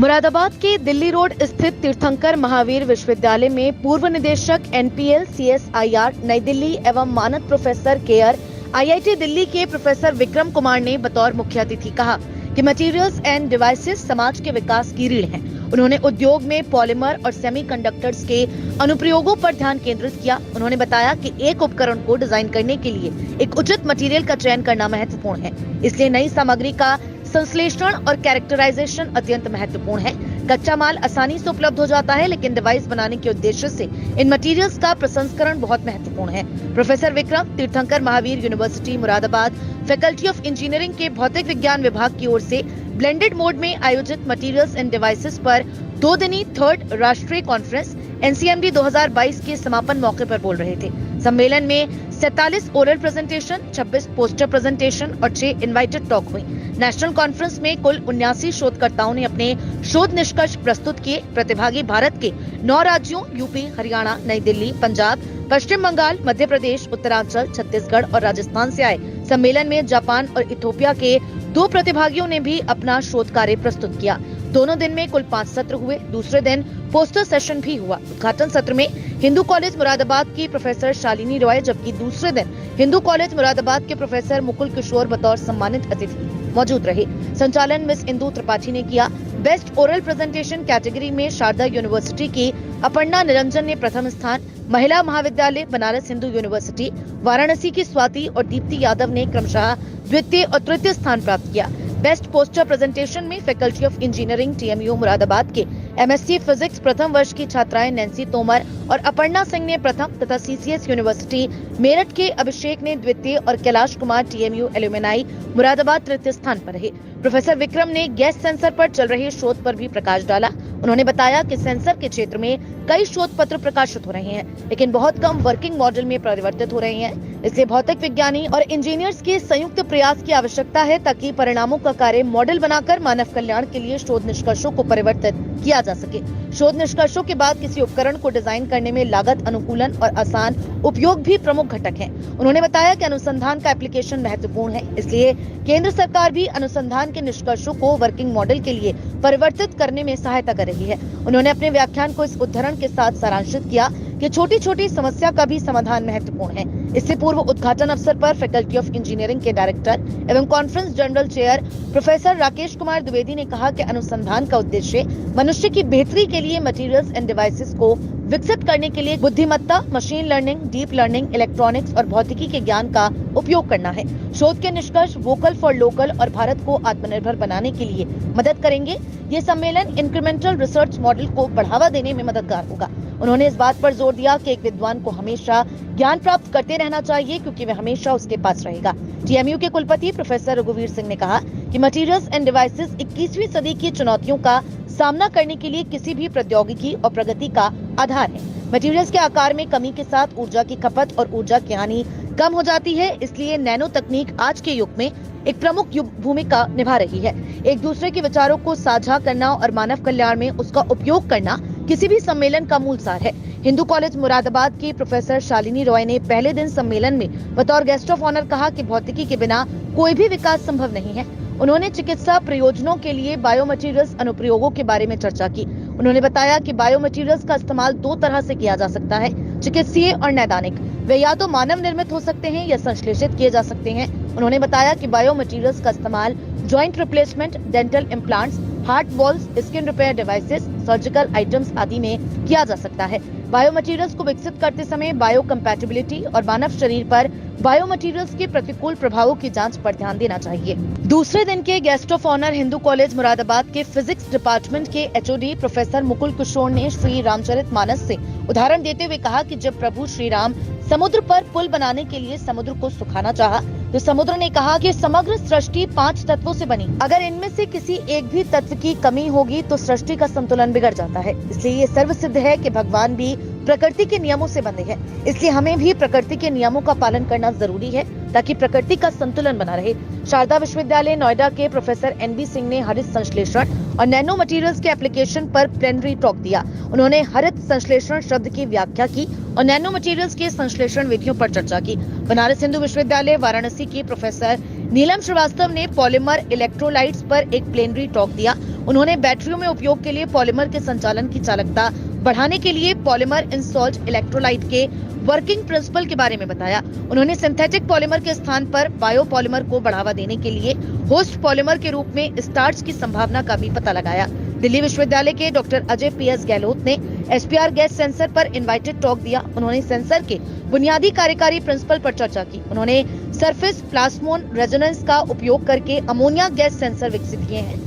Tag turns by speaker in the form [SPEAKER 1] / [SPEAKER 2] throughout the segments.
[SPEAKER 1] मुरादाबाद के दिल्ली रोड स्थित तीर्थंकर महावीर विश्वविद्यालय में पूर्व निदेशक एनपीएल सीएसआईआर नई दिल्ली एवं मानद प्रोफेसर केयर आईआईटी दिल्ली के प्रोफेसर विक्रम कुमार ने बतौर मुख्य अतिथि कहा कि मटेरियल्स एंड डिवाइसेस समाज के विकास की रीढ़ हैं। उन्होंने उद्योग में पॉलीमर और सेमीकंडक्टर्स के अनुप्रयोगों पर ध्यान केंद्रित किया। उन्होंने बताया कि एक उपकरण को डिजाइन करने के लिए एक उचित मटेरियल का चयन करना महत्वपूर्ण है, इसलिए नई सामग्री का संश्लेषण और कैरेक्टराइजेशन अत्यंत महत्वपूर्ण है। कच्चा माल आसानी से उपलब्ध हो जाता है, लेकिन डिवाइस बनाने के उद्देश्य से इन मटेरियल्स का प्रसंस्करण बहुत महत्वपूर्ण है। प्रोफेसर विक्रम तीर्थंकर Mahavir university Moradabad faculty of engineering के भौतिक विज्ञान विभाग की ओर से ब्लेंडेड मोड में आयोजित मटेरियल्स एंड डिवाइसेस पर 2 दिनी 3rd राष्ट्रीय कॉन्फ्रेंस एनसीएमडी 2022 के समापन मौके पर बोल रहे थे। सम्मेलन में 47 ओरल प्रेजेंटेशन, 26 पोस्टर प्रेजेंटेशन और 6 इनवाइटेड टॉक हुई। नेशनल कॉन्फ्रेंस में कुल 79 शोधकर्ताओं ने अपने शोध निष्कर्ष प्रस्तुत किए। प्रतिभागी भारत के 9 राज्यों यूपी, हरियाणा, नई दिल्ली, पंजाब, पश्चिम बंगाल, मध्य प्रदेश, उत्तरांचल, छत्तीसगढ़ और राजस्थान से आए। सम्मेलन में जापान और इथियोपिया के 2 प्रतिभागियों ने भी अपना शोध कार्य प्रस्तुत किया। दोनों दिन में कुल 5 सत्र हुए। दूसरे दिन पोस्टर सेशन भी हुआ। उद्घाटन सत्र में हिंदू कॉलेज मुरादाबाद की प्रोफेसर शालिनी रॉय, जबकि दूसरे दिन हिंदू कॉलेज मुरादाबाद के प्रोफेसर मुकुल किशोर बतौर सम्मानित अतिथि मौजूद रहे। संचालन मिस इंदु त्रिपाठी ने किया। बेस्ट ओरल प्रेजेंटेशन कैटेगरी में शारदा यूनिवर्सिटी की अपर्णा निरंजन ने प्रथम स्थान, महिला महाविद्यालय बनारस हिंदू यूनिवर्सिटी वाराणसी की स्वाति और दीप्ति यादव ने क्रमशः द्वितीय और तृतीय स्थान प्राप्त किया। बेस्ट पोस्टर प्रेजेंटेशन में faculty of engineering TMU Moradabad के एमएससी फिजिक्स प्रथम वर्ष की छात्राएं नैन्सी तोमर और अपर्णा सिंह ने प्रथम तथा सीसीएस यूनिवर्सिटी मेरठ के अभिषेक ने द्वितीय और कैलाश कुमार टीएमयू एल्यूमिनाई मुरादाबाद तृतीय स्थान पर रहे। प्रोफेसर विक्रम ने गैस सेंसर पर चल रहे शोध पर भी प्रकाश डाला। उन्होंने बताया कि सेंसर के क्षेत्र में कई शोध पत्र प्रकाशित हो रहे हैं, लेकिन बहुत कम वर्किंग मॉडल में परिवर्तित हो रहे हैं। इसलिए भौतिक विज्ञानी और इंजीनियर्स के संयुक्त प्रयास की आवश्यकता है, ताकि परिणामों का कार्य मॉडल बनाकर मानव कल्याण के लिए शोध निष्कर्षों को परिवर्तित किया जा सके। शोध निष्कर्षों के बाद किसी उपकरण को डिजाइन करने में लागत अनुकूलन और आसान उपयोग भी प्रमुख घटक हैं। उन्होंने बताया कि अनुसंधान का एप्लीकेशन महत्वपूर्ण है, इसलिए केंद्र सरकार भी अनुसंधान के निष्कर्षों को वर्किंग मॉडल के लिए परिवर्तित करने में सहायता कर रही है। उन्होंने अपने व्याख्यान को इस उदाहरण के साथ सारांशित किया कि छोटी छोटी समस्या का भी समाधान महत्वपूर्ण है। इससे पूर्व उद्घाटन अवसर पर फैकल्टी ऑफ इंजीनियरिंग के डायरेक्टर एवं conference general chair professor Rakesh Kumar Dwivedi ने कहा कि अनुसंधान का उद्देश्य मनुष्य की बेहतरी के लिए मटेरियल्स एंड डिवाइसेस को विकसित करने के लिए बुद्धिमत्ता, machine learning, deep learning, electronics और भौतिकी के ज्ञान का उपयोग करना है। शोध के निष्कर्ष वोकल फॉर लोकल और भारत को आत्मनिर्भर बनाने के लिए मदद करेंगे। ये सम्मेलन इंक्रीमेंटल रिसर्च मॉडल को बढ़ावा देने में मददगार होगा। उन्होंने इस बात पर जोर दिया कि एक विद्वान को हमेशा ज्ञान प्राप्त करते रहना चाहिए, क्योंकि वह हमेशा उसके पास रहेगा। टीएमयू के कुलपति प्रोफेसर रघुवीर सिंह ने कहा कि मटेरियल्स एंड डिवाइसेस 21वीं सदी की चुनौतियों का सामना करने के लिए किसी भी प्रौद्योगिकी और प्रगति का आधार है। मटेरियल्स के आकार में कमी के साथ ऊर्जा की खपत और ऊर्जा की हानि कम हो जाती है, इसलिए नैनो तकनीक आज के युग में एक प्रमुख भूमिका निभा रही है। एक दूसरे के विचारों को साझा करना और मानव कल्याण में उसका उपयोग करना किसी भी सम्मेलन का मूल सार है। हिंदू कॉलेज मुरादाबाद की प्रोफेसर शालिनी रॉय ने पहले दिन सम्मेलन में बतौर गेस्ट ऑफ ऑनर कहा कि भौतिकी के बिना कोई भी विकास संभव नहीं है। उन्होंने चिकित्सा प्रयोजनों के लिए बायोमटेरियल्स अनुप्रयोगों के बारे में चर्चा की। उन्होंने बताया कि बायोमटेरियल्स का इस्तेमाल 2 तरह से किया जा सकता है, चिकित्सीय और नैदानिक। वे या तो मानव निर्मित हो सकते हैं या संश्लेषित किए जा सकते हैं। उन्होंने बताया कि बायोमटेरियल्स का इस्तेमाल joint replacement, dental implants, heart walls, skin repair devices, surgical items आदि में किया जा सकता है। बायोमटेरियल्स को विकसित करते समय बायोकम्पैटिबिलिटी और मानव शरीर पर बायोमटेरियल्स के प्रतिकूल प्रभावों की जांच पर ध्यान देना चाहिए। दूसरे दिन के guest of honour Hindu College Moradabad के फिजिक्स डिपार्टमेंट के एचओडी प्रोफेसर मुकुल किशोर ने श्री रामचरितमानस से उदाहरण देते हुए कहा कि जब प्रभु श्री राम समुद्र पर पुल बनाने के लिए समुद्र को सुखाना चाहा, तो समुद्र ने कहा कि समग्र सृष्टि 5 तत्वों से बनी, अगर इनमें से किसी एक भी तत्व की कमी होगी तो सृष्टि का संतुलन बिगड़ जाता है। इसलिए ये सर्वसिद्ध है कि भगवान भी प्रकृति के नियमों से बंधे हैं। इसलिए हमें भी प्रकृति के नियमों का पालन करना जरूरी है, ताकि प्रकृति का संतुलन बना रहे। शारदा विश्वविद्यालय नोएडा के प्रोफेसर एनबी सिंह ने हरित संश्लेषण और नैनो मटेरियल्स के एप्लीकेशन पर प्लेनरी टॉक दिया। उन्होंने हरित संश्लेषण शब्द की व्याख्या की और नैनो मटेरियल्स के संश्लेषण विधियों पर चर्चा की। बनारस हिंदू विश्वविद्यालय वाराणसी की प्रोफेसर नीलम श्रीवास्तव ने पॉलीमर इलेक्ट्रोलाइट्स पर एक प्लेनरी टॉक दिया। उन्होंने बैटरियों में उपयोग के लिए पॉलीमर के संचालन की चालकता बढ़ाने के लिए पॉलीमर इन सॉल्ट इलेक्ट्रोलाइट के वर्किंग प्रिंसिपल के बारे में बताया। उन्होंने सिंथेटिक पॉलीमर के स्थान पर बायो पॉलीमर को बढ़ावा देने के लिए होस्ट पॉलीमर के रूप में स्टार्च की संभावना का भी पता लगाया। दिल्ली विश्वविद्यालय के डॉक्टर अजय PS गहलोत ने SPR गैस सेंसर पर इनवाइटेड टॉक दिया। उन्होंने सेंसर के बुनियादी कार्यकारी प्रिंसिपल पर चर्चा की। उन्होंने सरफेस प्लाज्मोन रेजोनेंस का उपयोग करके अमोनिया गैस सेंसर विकसित किए हैं।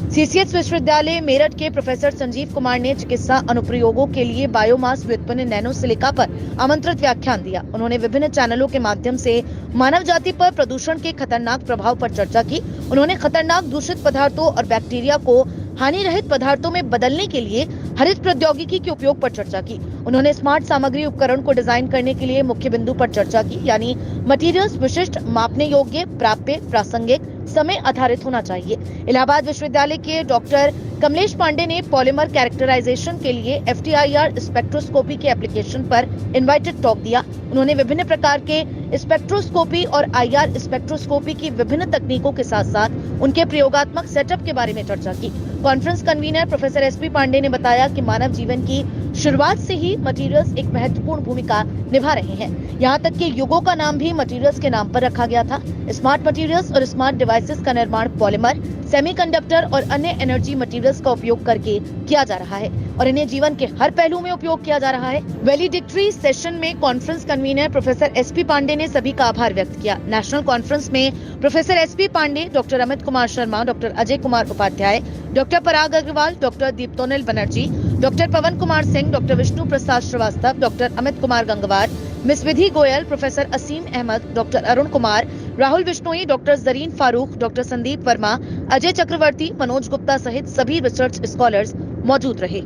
[SPEAKER 1] CCS विश्वविद्यालय मेरठ के प्रोफेसर संजीव कुमार ने चिकित्सा अनुप्रयोगों के लिए बायोमास व्युत्पन्न नैनो सिलिका पर आमंत्रित व्याख्यान दिया। उन्होंने विभिन्न चैनलों के माध्यम से मानव जाति पर प्रदूषण के खतरनाक प्रभाव पर चर्चा की। उन्होंने खतरनाक दूषित पदार्थों और बैक्टीरिया को हानि रहित पदार्थों में बदलने के लिए हरित प्रौद्योगिकी के उपयोग पर चर्चा की। उन्होंने स्मार्ट सामग्री उपकरण को डिजाइन करने के लिए मुख्य बिंदु पर चर्चा की, यानी मटेरियल्स विशिष्ट, मापने योग्य, प्राप्य, प्रासंगिक, समय आधारित होना चाहिए। इलाहाबाद विश्वविद्यालय के डॉक्टर कमलेश पांडे ने पॉलीमर कैरेक्टराइजेशन के लिए FTIR स्पेक्ट्रोस्कोपी के एप्लीकेशन पर इनवाइटेड टॉक दिया। उन्होंने विभिन्न प्रकार के स्पेक्ट्रोस्कोपी और IR स्पेक्ट्रोस्कोपी की विभिन्न तकनीकों के साथ साथ उनके प्रयोगात्मक सेटअप के बारे में चर्चा की। Conference convener professor SP Pandey ने बताया कि मानव जीवन की शुरुआत से ही मटेरियल्स एक महत्वपूर्ण भूमिका निभा रहे हैं। यहाँ तक कि युगों का नाम भी मटेरियल्स के नाम पर रखा गया था। स्मार्ट मटेरियल्स और स्मार्ट डिवाइसेस का निर्माण पॉलीमर, सेमीकंडक्टर और अन्य एनर्जी मटेरियल्स का उपयोग करके किया जा रहा है और इन्हें जीवन के हर पहलू में उपयोग किया जा रहा है। वैलिडिक्टरी सेशन में conference convener professor SP Pandey ने सभी का आभार व्यक्त किया। नेशनल कॉन्फ्रेंस में professor SP Pandey, doctor Amit Kumar Sharma, doctor Ajay Kumar Upadhyay, doctor Parag Agarwal, doctor Diptonil Banerjee, doctor Pawan Kumar Singh, doctor Vishnu Prasad Srivastava, doctor Amit Kumar Gangwar, miss Vidhi Goyal, professor Asim Ahmad, doctor Arun Kumar, Rahul Bishnoi, doctor Zareen Farooq, doctor Sandeep Verma, Ajay Chakravarty, Manoj Gupta सहित सभी रिसर्च स्कॉलर्स मौजूद रहे।